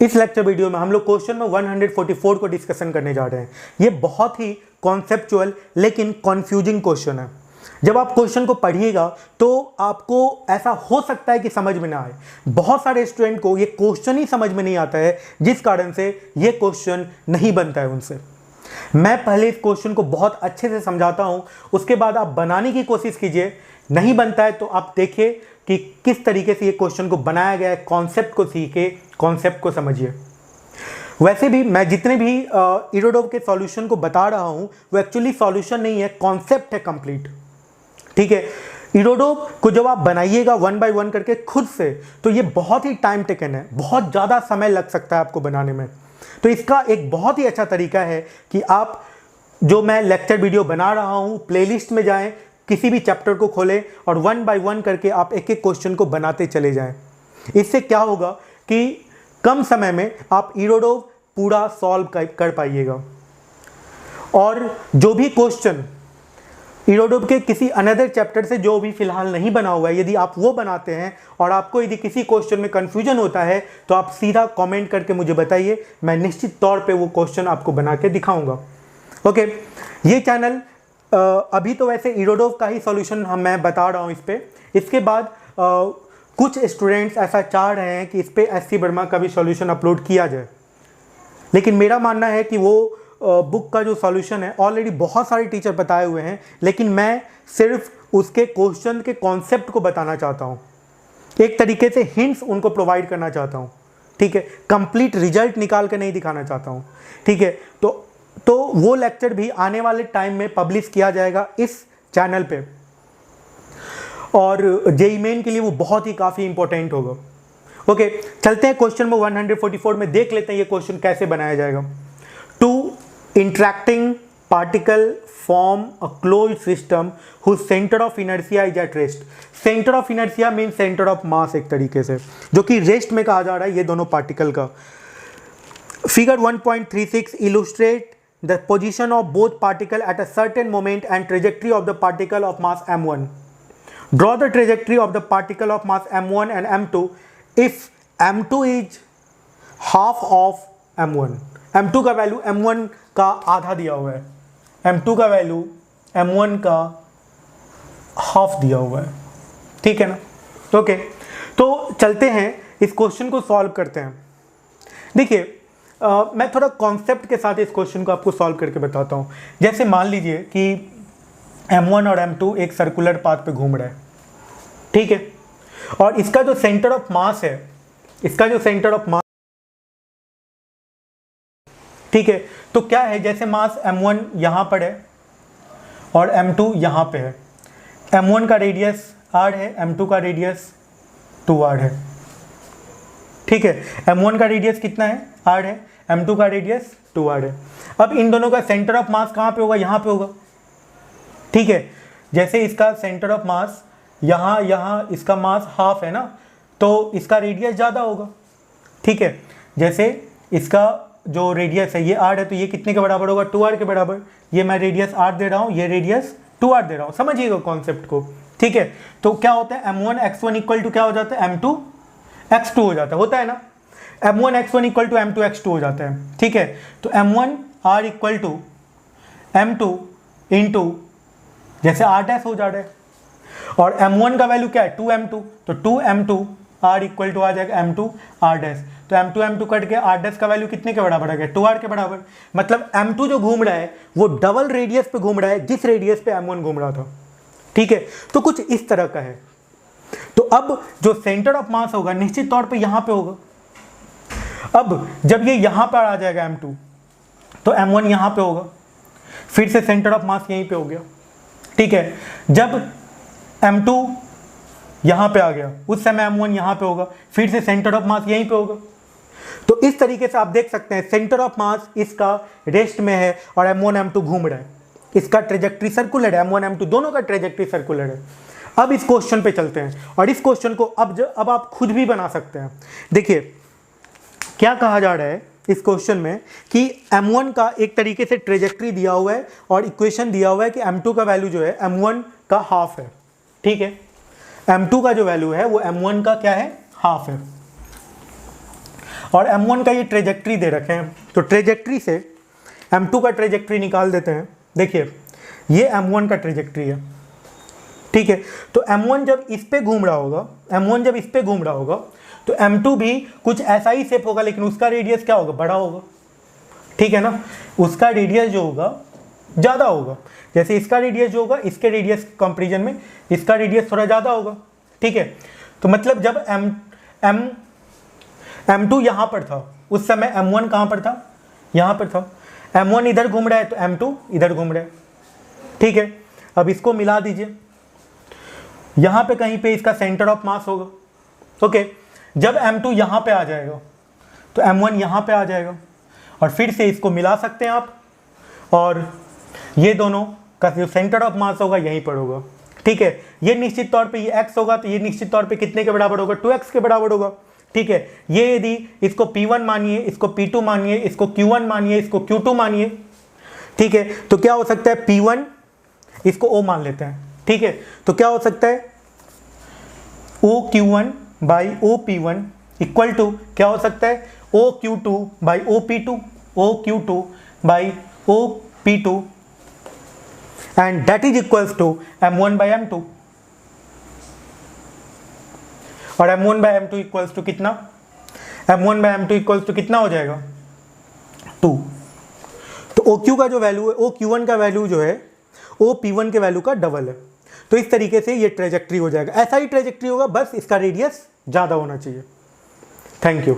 इस lecture video में हम लोग क्वेश्चन में 144 को डिस्कशन करने जा रहे हैं। ये बहुत ही कॉन्सेप्चुअल लेकिन कॉन्फ्यूजिंग क्वेश्चन है। जब आप क्वेश्चन को पढ़िएगा तो आपको ऐसा हो सकता है कि समझ में ना आए। बहुत सारे स्टूडेंट को ये क्वेश्चन ही समझ में नहीं आता है, जिस कारण से ये क्वेश्चन नहीं बनता है उनसे। मैं पहले इस क्वेश्चन को बहुत अच्छे से समझाता हूं, उसके बाद आप बनाने की कोशिश कीजिए। नहीं बनता है तो आप देखिए कि किस तरीके से ये क्वेश्चन को बनाया गया है, कॉन्सेप्ट को सीखे, कॉन्सेप्ट को समझिए। वैसे भी मैं जितने भी इरोडोव के सॉल्यूशन को बता रहा हूं वो एक्चुअली सॉल्यूशन नहीं है, कॉन्सेप्ट है कंप्लीट। ठीक है, इरोडोव को जब आप बनाइएगा 1 बाय 1 करके खुद से, तो ये बहुत ही टाइम टेकन है, बहुत ज़्यादा समय लग सकता है आपको बनाने में। तो इसका एक बहुत ही अच्छा तरीका है कि आप जो मैं लेक्चर वीडियो बना रहा हूं, प्लेलिस्ट में जाएं, किसी भी चैप्टर को खोलें और 1 बाय 1 करके आप एक एक क्वेश्चन को बनाते चले जाएं। इससे क्या होगा कि कम समय में आप इरोडोव पूरा सॉल्व कर पाइएगा। और जो भी क्वेश्चन इरोडोव के किसी अनदर चैप्टर से जो भी फिलहाल नहीं बना हुआ है, यदि आप वो बनाते हैं और आपको यदि किसी क्वेश्चन में कंफ्यूजन होता है तो आप सीधा कमेंट करके मुझे बताइए, मैं निश्चित तौर पे वो क्वेश्चन आपको बना के दिखाऊंगा। ओके, ये चैनल अभी तो वैसे इरोडोव का ही सॉल्यूशन मैं बता रहा हूँ इस पे। इसके बाद कुछ स्टूडेंट्स ऐसा चाह रहे हैं कि इस पे एससी वर्मा का भी सॉल्यूशन अपलोड किया जाए, लेकिन मेरा मानना है कि वो बुक का जो सॉल्यूशन है ऑलरेडी बहुत सारे टीचर बताए हुए हैं, लेकिन मैं सिर्फ उसके क्वेश्चन के कॉन्सेप्ट को बताना चाहता हूँ, एक तरीके से हिंट्स उनको प्रोवाइड करना चाहता हूँ। ठीक है, कंप्लीट रिजल्ट निकाल के नहीं दिखाना चाहता हूँ। ठीक है, तो वो लेक्चर भी आने वाले टाइम में पब्लिश किया जाएगा इस चैनल पे, और जेईई मेन के लिए वो बहुत ही काफ़ी इंपॉर्टेंट होगा। ओके, चलते हैं क्वेश्चन में 144 में, देख लेते हैं ये क्वेश्चन कैसे बनाया जाएगा। Two interacting particle form a closed system whose centre of inertia is at rest. Centre of inertia mean centre of mass, एक तरीके से, जो कि रेस्ट में कहा जा रहा है ये दोनों पार्टिकल का। Figure 1.36 illustrate the position of both particle at a certain moment and trajectory of the particle of mass m1. Draw the trajectory of the particle of mass m1 and m2 if m2 is half of m1. m2 का value m1 का आधा दिया हुआ है, m2 का value m1 का half दिया हुआ है। ठीक है ना? ओके, तो चलते हैं इस क्वेश्चन को सॉल्व करते हैं। देखिए, मैं थोड़ा कॉन्सेप्ट के साथ इस क्वेश्चन को आपको सॉल्व करके बताता हूँ। जैसे मान लीजिए कि m1 और m2 एक सर्कुलर पाथ पे घूम रहा है। ठीक है, और इसका जो सेंटर ऑफ मास है, इसका जो सेंटर ऑफ मास, ठीक है, तो क्या है, जैसे मास m1 यहां पर है और m2 यहां पे है। m1 का रेडियस r है, m2 का रेडियस 2r है। ठीक है, m1 का रेडियस कितना है, r है, m2 का रेडियस 2r है। अब इन दोनों का सेंटर ऑफ मास कहां पे होगा, यहां पे होगा। ठीक है, जैसे इसका सेंटर ऑफ मास यहाँ इसका मास हाफ है ना, तो इसका रेडियस ज़्यादा होगा। ठीक है, जैसे इसका जो रेडियस है ये r है, तो ये कितने के बराबर होगा, 2r के बराबर। ये मैं रेडियस r दे रहा हूँ, ये रेडियस 2r दे रहा हूँ, समझिएगा कॉन्सेप्ट को। ठीक है, तो क्या होता है, m1 x1 इक्वल टू क्या हो जाता है, m2 x2 हो जाता है, होता है ना। m1 x1 equal to m2 x2 हो जाता है। ठीक है, तो m1 r equal to m2 into जैसे r डैश हो जा रहा है, और m1 का वैल्यू क्या है, 2m2, तो 2m2 r इक्वल टू आ जाएगा m2 r डैश। तो m2 कट के r डैश का वैल्यू कितने के बराबर आ गया, 2r के बराबर। मतलब m2 जो घूम रहा है वो डबल रेडियस पे घूम रहा है जिस रेडियस पे m1 घूम रहा था। ठीक है, तो कुछ इस तरह का है। तो अब जो सेंटर ऑफ मास होगा निश्चित तौर पे यहां पे होगा। अब जब ये यहां पर आ जाएगा m2, तो m1 यहां पे होगा, फिर से सेंटर ऑफ मास यहीं पे हो गया। ठीक है, जब m2 यहां पे आ गया उस समय m1 यहां पे होगा, फिर से सेंटर ऑफ मास यहीं पे होगा। तो इस तरीके से आप देख सकते हैं सेंटर ऑफ मास इसका रेस्ट में है और m1 m2 घूम रहा है। इसका ट्रेजेक्ट्री सर्कुलर है, m1 m2 दोनों का ट्रेजेक्ट्री सर्कुलर है। अब इस क्वेश्चन पे चलते हैं और इस क्वेश्चन को अब आप खुद भी बना सकते हैं। देखिए क्या कहा जा रहा है इस क्वेश्चन में कि m1 का एक तरीके से ट्रेजेक्ट्री दिया हुआ है और इक्वेशन दिया हुआ है कि m2 का वैल्यू जो है m1 का हाफ है। ठीक है, m2 का जो वैल्यू है वो m1 का क्या है, हाफ है। और M1 का ये ट्रेजेक्ट्री दे रखे हैं, तो ट्रेजेक्ट्री से M2 का ट्रेजेक्ट्री निकाल देते हैं। देखिए ये M1 का ट्रेजेक्ट्री है, ठीक है। तो M1 जब इस पे घूम रहा होगा, M1 जब इस पे घूम रहा होगा तो M2 भी कुछ ऐसा ही शेप होगा, लेकिन उसका रेडियस क्या होगा, बड़ा होगा, ठीक है ना। उसका रेडियस जो होगा ज़्यादा होगा, जैसे इसका रेडियस जो होगा इसके रेडियस कंपेरिजन में इसका रेडियस थोड़ा ज़्यादा होगा, ठीक है। तो मतलब जब M2 यहाँ पर था उस समय M1 कहाँ पर था, यहाँ पर था। M1 इधर घूम रहा है तो M2 इधर घूम रहा है, ठीक है। अब इसको मिला दीजिए, यहाँ पे कहीं पे इसका सेंटर ऑफ मास होगा, ओके। जब M2 यहाँ पे आ जाएगा तो M1 यहाँ पे आ जाएगा, और फिर से इसको मिला सकते हैं आप, और ये दोनों का जो सेंटर ऑफ मास होगा यहीं पर होगा, ठीक है। ये निश्चित तौर पे ये x होगा, तो ये निश्चित तौर पे कितने के बराबर होगा, 2x के बराबर होगा, ठीक है। ये यदि इसको P1 मानिए, इसको P2 मानिए, इसको Q1 मानिए, इसको Q2 मानिए, ठीक है। तो क्या हो सकता है, P1 इसको O मान लेते हैं, ठीक है। तो क्या हो सकता है, OQ1 by OP1 equal to क्या हो सकता है, OQ2 by OP2, OQ2 by OP2, and that is equals to M1 by M2, और M1 by M2 equals to कितना, M1 by M2 equals to कितना हो जाएगा, 2। तो OQ का जो वैल्यू है, OQ1 का वैल्यू जो है OP1 के वैल्यू का डबल है। तो इस तरीके से ये ट्रेजेक्ट्री हो जाएगा, ऐसा ही ट्रेजेक्ट्री होगा, बस इसका रेडियस ज़्यादा होना चाहिए। Thank you.